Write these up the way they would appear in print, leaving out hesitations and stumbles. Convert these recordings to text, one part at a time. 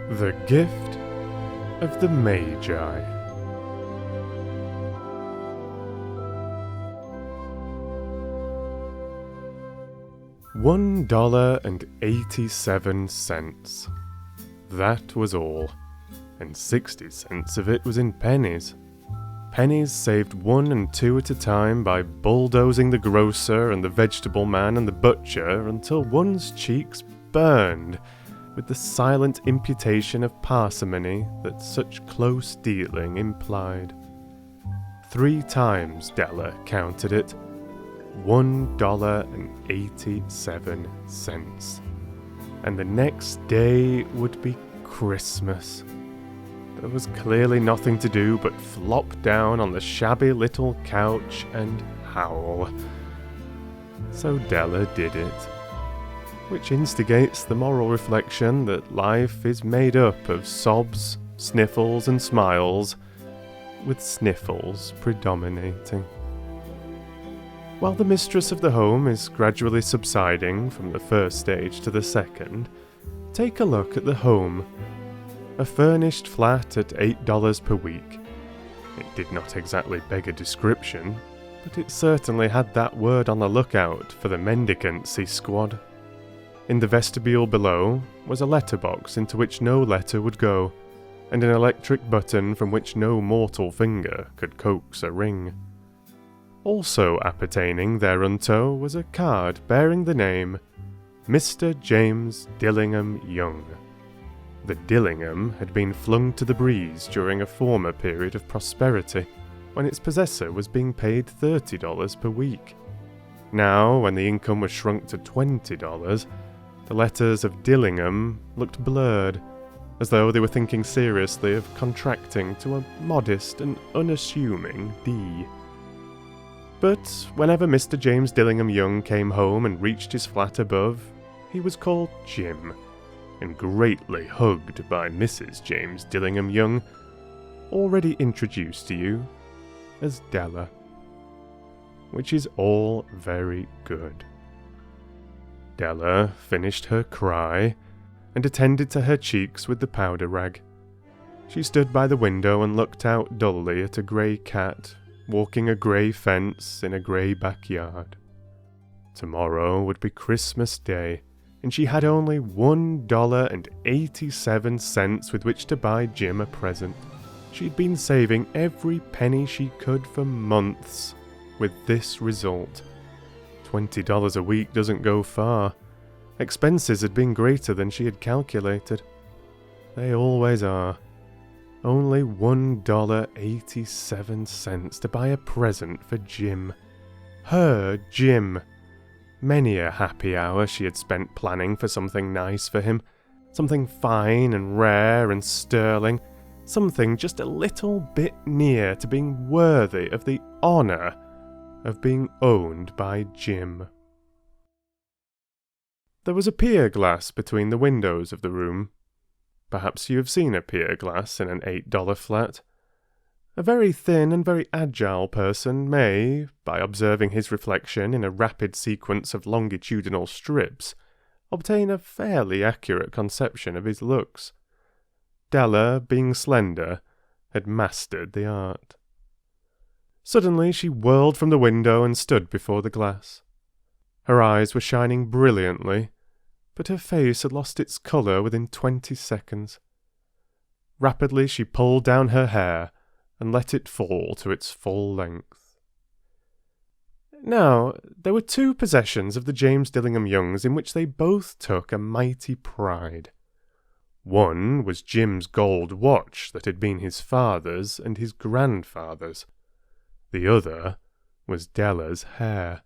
The Gift of the Magi. $1.87. That was all, and 60 cents of it was in pennies. Pennies saved 1 and 2 at a time by bulldozing the grocer and the vegetable man and the butcher until one's cheeks burned with the silent imputation of parsimony that such close dealing implied. 3 times Della counted it. $1.87. And the next day would be Christmas. There was clearly nothing to do but flop down on the shabby little couch and howl. So Della did it. Which instigates the moral reflection that life is made up of sobs, sniffles and smiles, with sniffles predominating. While the mistress of the home is gradually subsiding from the first stage to the second, take a look at the home. A furnished flat at $8 per week. It did not exactly beg a description, but it certainly had that word on the lookout for the mendicancy squad. In the vestibule below was a letterbox into which no letter would go, and an electric button from which no mortal finger could coax a ring. Also appertaining thereunto was a card bearing the name Mr. James Dillingham Young. The Dillingham had been flung to the breeze during a former period of prosperity, when its possessor was being paid $30 per week. Now, when the income was shrunk to $20, the letters of Dillingham looked blurred, as though they were thinking seriously of contracting to a modest and unassuming D. But whenever Mr. James Dillingham Young came home and reached his flat above, he was called Jim, and greatly hugged by Mrs. James Dillingham Young, already introduced to you as Della. Which is all very good. Della finished her cry, and attended to her cheeks with the powder rag. She stood by the window and looked out dully at a grey cat, walking a grey fence in a grey backyard. Tomorrow would be Christmas Day, and she had only $1.87 with which to buy Jim a present. She'd been saving every penny she could for months, with this result. $20 a week doesn't go far. Expenses had been greater than she had calculated. They always are. Only $1.87 to buy a present for Jim. Her Jim. Many a happy hour she had spent planning for something nice for him. Something fine and rare and sterling. Something just a little bit near to being worthy of the honour of being owned by Jim. There was a pier glass between the windows of the room. Perhaps you have seen a pier glass in an $8 flat. A very thin and very agile person may, by observing his reflection in a rapid sequence of longitudinal strips, obtain a fairly accurate conception of his looks. Della, being slender, had mastered the art. Suddenly she whirled from the window and stood before the glass. Her eyes were shining brilliantly, but her face had lost its colour within 20 seconds. Rapidly she pulled down her hair and let it fall to its full length. Now, there were 2 possessions of the James Dillingham Youngs in which they both took a mighty pride. One was Jim's gold watch that had been his father's and his grandfather's. The other was Della's hair.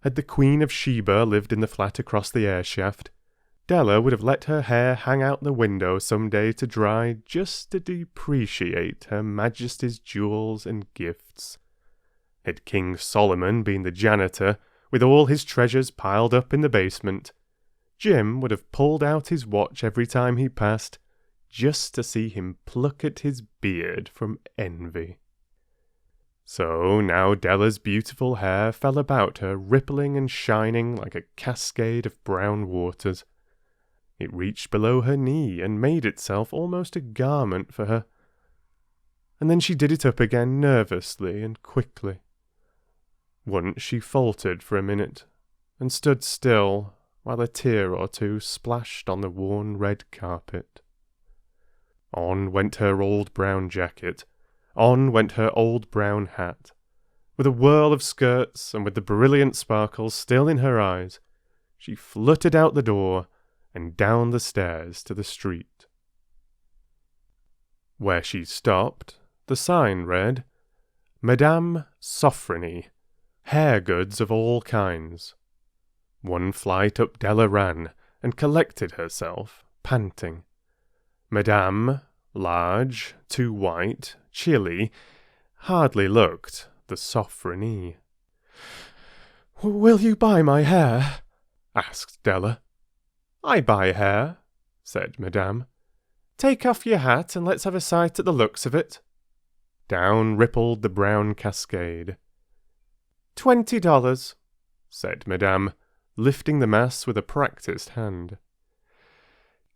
Had the Queen of Sheba lived in the flat across the air shaft, Della would have let her hair hang out the window some day to dry just to depreciate Her Majesty's jewels and gifts. Had King Solomon been the janitor, with all his treasures piled up in the basement, Jim would have pulled out his watch every time he passed, just to see him pluck at his beard from envy. So now Della's beautiful hair fell about her, rippling and shining like a cascade of brown waters. It reached below her knee and made itself almost a garment for her. And then she did it up again nervously and quickly. Once she faltered for a minute and stood still while a tear or two splashed on the worn red carpet. On went her old brown jacket, on went her old brown hat. With a whirl of skirts and with the brilliant sparkles still in her eyes, she fluttered out the door and down the stairs to the street. Where she stopped, the sign read, Madame Sophronie, hair goods of all kinds. One flight up Della ran, and collected herself, panting. Madame, large, too white, chilly, hardly looked the Sophronie. "Will you buy my hair?" asked Della. "I buy hair," said Madame. "Take off your hat and let's have a sight at the looks of it." Down rippled the brown cascade. $20, said Madame, lifting the mass with a practised hand.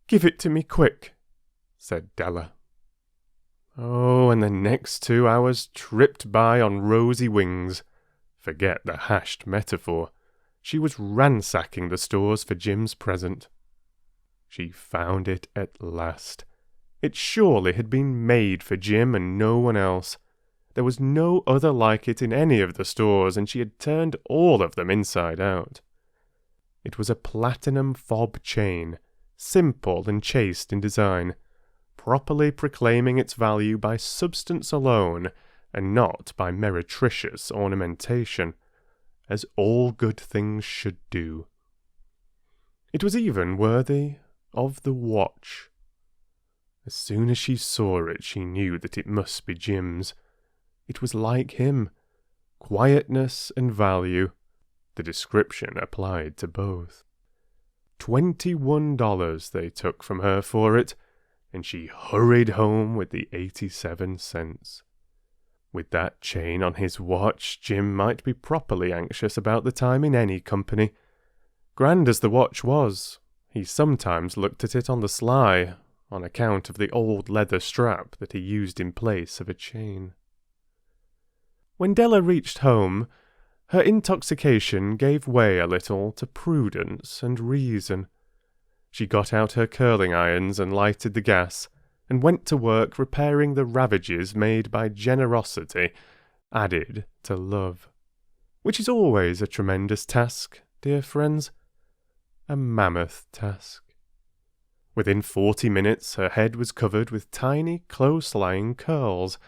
"Give it to me quick," said Della. Oh, and the next 2 hours tripped by on rosy wings. Forget the hashed metaphor. She was ransacking the stores for Jim's present. She found it at last. It surely had been made for Jim and no one else. There was no other like it in any of the stores, and she had turned all of them inside out. It was a platinum fob chain, simple and chaste in design, properly proclaiming its value by substance alone, and not by meretricious ornamentation, as all good things should do. It was even worthy of the watch. As soon as she saw it, she knew that it must be Jim's. It was like him, quietness and value. The description applied to both. $21 they took from her for it, and she hurried home with the 87 cents. With that chain on his watch, Jim might be properly anxious about the time in any company. Grand as the watch was, he sometimes looked at it on the sly, on account of the old leather strap that he used in place of a chain. When Della reached home, her intoxication gave way a little to prudence and reason. She got out her curling irons and lighted the gas, and went to work repairing the ravages made by generosity added to love, which is always a tremendous task, dear friends, a mammoth task. Within 40 minutes her head was covered with tiny, close-lying curls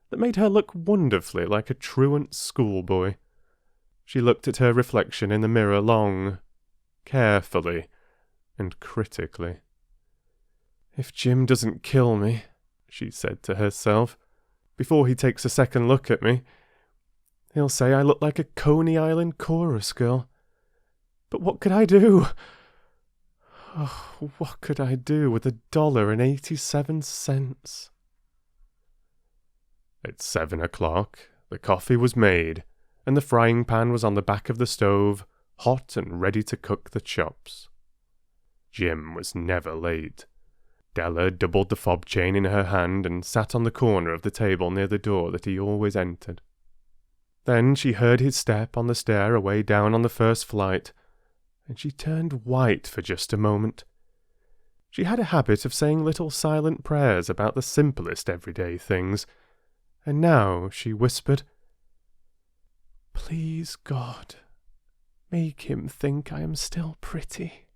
that made her look wonderfully like a truant schoolboy. She looked at her reflection in the mirror long, carefully, and critically. "If Jim doesn't kill me," she said to herself, "before he takes a second look at me, he'll say I look like a Coney Island chorus girl. But what could I do? Oh, what could I do with $1.87? At 7 o'clock, the coffee was made, and the frying pan was on the back of the stove, hot and ready to cook the chops. Jim was never late. Della doubled the fob chain in her hand and sat on the corner of the table near the door that he always entered. Then she heard his step on the stair away down on the first flight, and she turned white for just a moment. She had a habit of saying little silent prayers about the simplest everyday things, and now she whispered, "Please, God, make him think I am still pretty."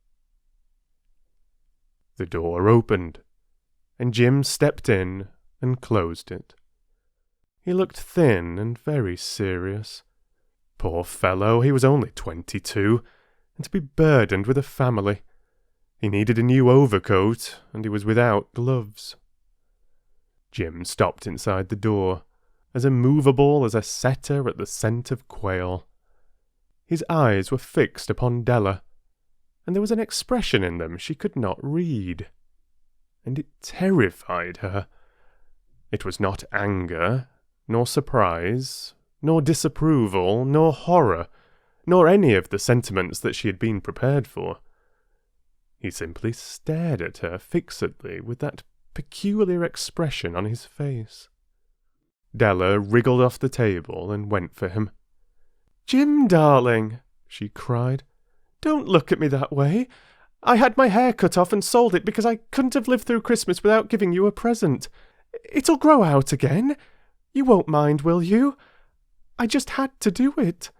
The door opened, and Jim stepped in and closed it. He looked thin and very serious. Poor fellow, he was only 22, and to be burdened with a family. He needed a new overcoat, and he was without gloves. Jim stopped inside the door, as immovable as a setter at the scent of quail. His eyes were fixed upon Della, and there was an expression in them she could not read, and it terrified her. It was not anger, nor surprise, nor disapproval, nor horror, nor any of the sentiments that she had been prepared for. He simply stared at her fixedly with that peculiar expression on his face. Della wriggled off the table and went for him. "Jim, darling," she cried, "don't look at me that way. I had my hair cut off and sold it because I couldn't have lived through Christmas without giving you a present. It'll grow out again. You won't mind, will you? I just had to do it.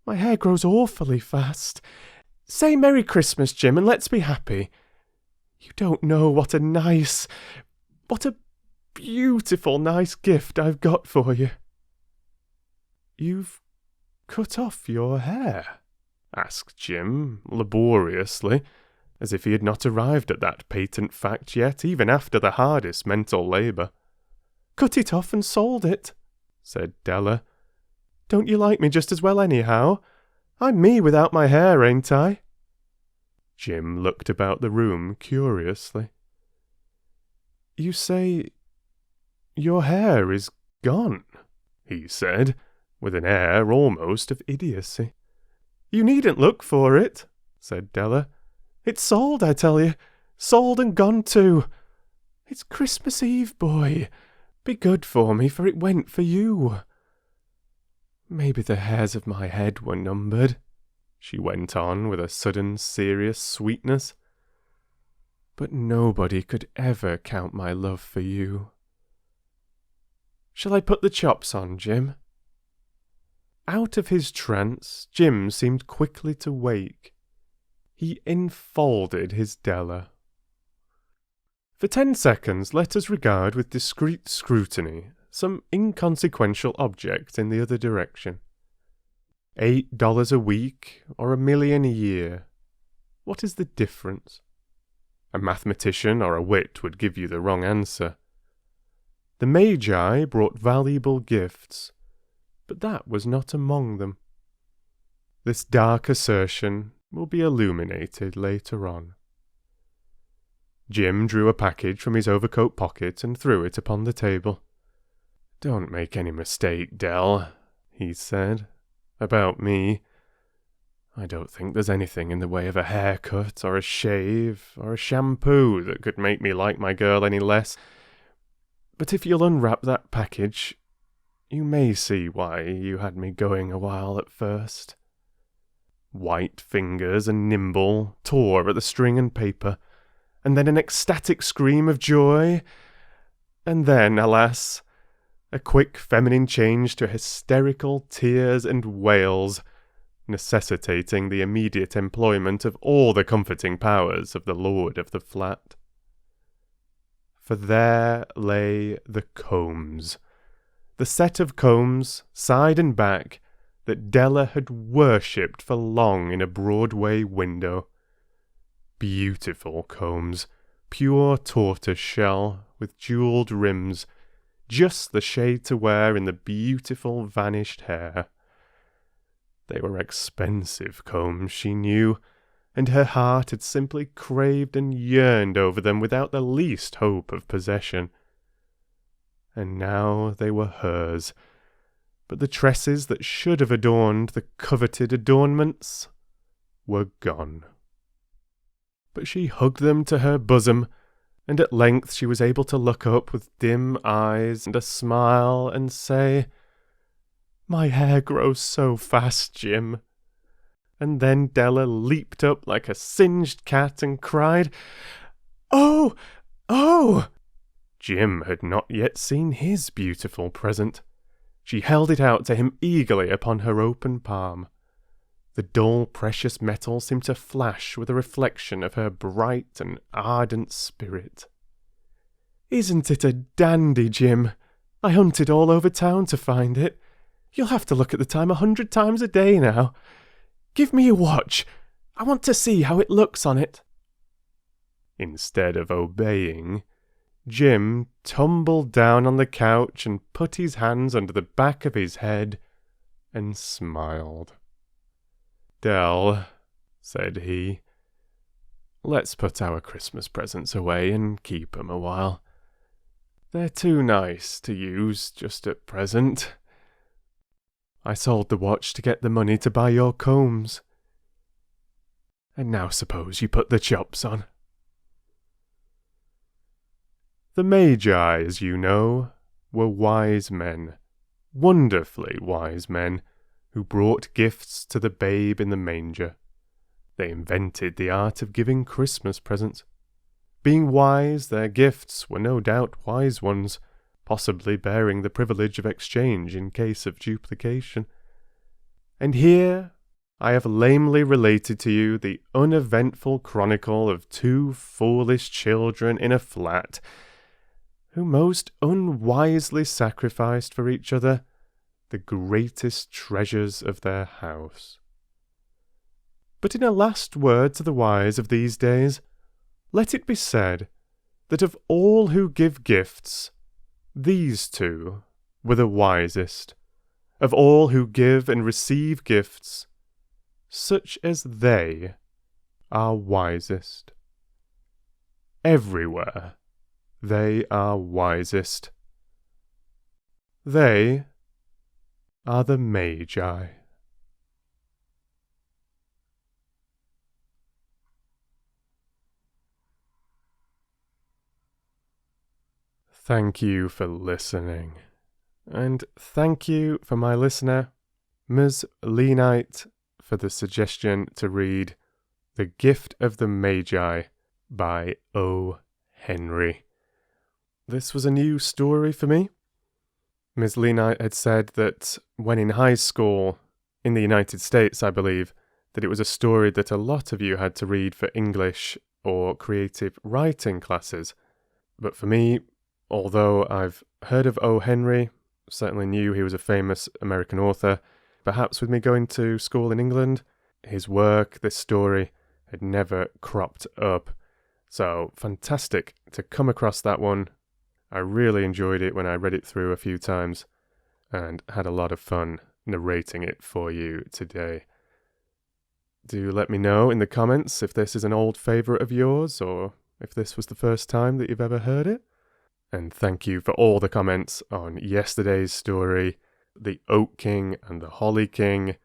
My hair grows awfully fast. Say Merry Christmas, Jim, and let's be happy. You don't know what a beautiful, nice gift I've got for you." "You've cut off your hair?" asked Jim, laboriously, as if he had not arrived at that patent fact yet, even after the hardest mental labour. "Cut it off and sold it," said Della. "Don't you like me just as well anyhow? I'm me without my hair, ain't I?" Jim looked about the room curiously. "You say your hair is gone," he said, with an air almost of idiocy. "You needn't look for it," said Della. "It's sold, I tell you. Sold and gone too. It's Christmas Eve, boy. Be good for me, for it went for you. Maybe the hairs of my head were numbered," she went on with a sudden serious sweetness. "But nobody could ever count my love for you. Shall I put the chops on, Jim?" Out of his trance, Jim seemed quickly to wake. He enfolded his Della. For 10 seconds let us regard with discreet scrutiny some inconsequential object in the other direction. $8 a week or $1 million a year. What is the difference? A mathematician or a wit would give you the wrong answer. The Magi brought valuable gifts, but that was not among them. This dark assertion will be illuminated later on. Jim drew a package from his overcoat pocket and threw it upon the table. "Don't make any mistake, Dell," he said, "about me. I don't think there's anything in the way of a haircut or a shave or a shampoo that could make me like my girl any less. But if you'll unwrap that package, you may see why you had me going a while at first." White fingers and nimble tore at the string and paper, and then an ecstatic scream of joy, and then, alas, a quick feminine change to hysterical tears and wails, necessitating the immediate employment of all the comforting powers of the lord of the flat. For there lay the combs, the set of combs, side and back, that Della had worshipped for long in a Broadway window. Beautiful combs, pure tortoise shell, with jewelled rims, just the shade to wear in the beautiful vanished hair. They were expensive combs, she knew, and her heart had simply craved and yearned over them without the least hope of possession. And now they were hers, but the tresses that should have adorned the coveted adornments were gone. But she hugged them to her bosom, and at length she was able to look up with dim eyes and a smile and say, "My hair grows so fast, Jim." And then Della leaped up like a singed cat and cried, "Oh! Oh!" Jim had not yet seen his beautiful present. She held it out to him eagerly upon her open palm. The dull, precious metal seemed to flash with a reflection of her bright and ardent spirit. "Isn't it a dandy, Jim? I hunted all over town to find it. You'll have to look at the time 100 times a day now. Give me your watch. I want to see how it looks on it." Instead of obeying, Jim tumbled down on the couch and put his hands under the back of his head and smiled. "Dell," said he, "let's put our Christmas presents away and keep 'em a while. They're too nice to use just at present. I sold the watch to get the money to buy your combs. And now suppose you put the chops on. The Magi, as you know, were wise men, wonderfully wise men, who brought gifts to the babe in the manger. They invented the art of giving Christmas presents. Being wise, their gifts were no doubt wise ones, possibly bearing the privilege of exchange in case of duplication. And here I have lamely related to you the uneventful chronicle of two foolish children in a flat, who most unwisely sacrificed for each other the greatest treasures of their house. But in a last word to the wise of these days, let it be said that of all who give gifts, these two were the wisest. Of all who give and receive gifts, such as they are wisest. Everywhere they are wisest. They are the Magi. Thank you for listening. And thank you for my listener, Ms. Leanite, for the suggestion to read The Gift of the Magi by O. Henry. This was a new story for me. Ms. Leanite had said that when in high school, in the United States, I believe, that it was a story that a lot of you had to read for English or creative writing classes. But for me, although I've heard of O. Henry, certainly knew he was a famous American author, perhaps with me going to school in England, his work, this story, had never cropped up. So fantastic to come across that one. I really enjoyed it when I read it through a few times and had a lot of fun narrating it for you today. Do let me know in the comments if this is an old favourite of yours or if this was the first time that you've ever heard it. And thank you for all the comments on yesterday's story, The Oak King and the Holly King.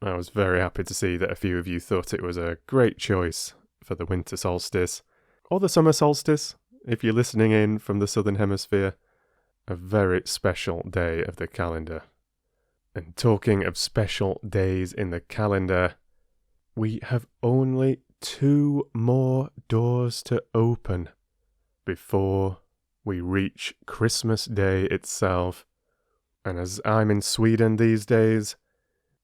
I was very happy to see that a few of you thought it was a great choice for the winter solstice, or the summer solstice, if you're listening in from the southern hemisphere. A very special day of the calendar. And talking of special days in the calendar, we have only 2 more doors to open before we reach Christmas Day itself. And as I'm in Sweden these days,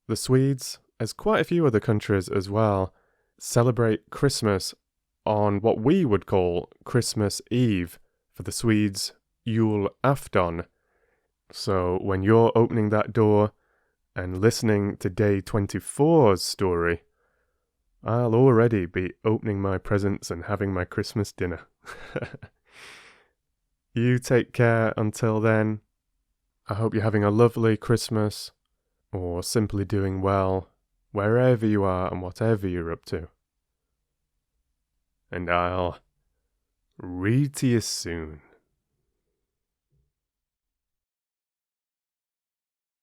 the Swedes, as quite a few other countries as well, celebrate Christmas on what we would call Christmas Eve. For the Swedes, julafton. So when you're opening that door and listening to day 24's story, I'll already be opening my presents and having my Christmas dinner. You take care until then. I hope you're having a lovely Christmas, or simply doing well, wherever you are and whatever you're up to. And I'll read to you soon.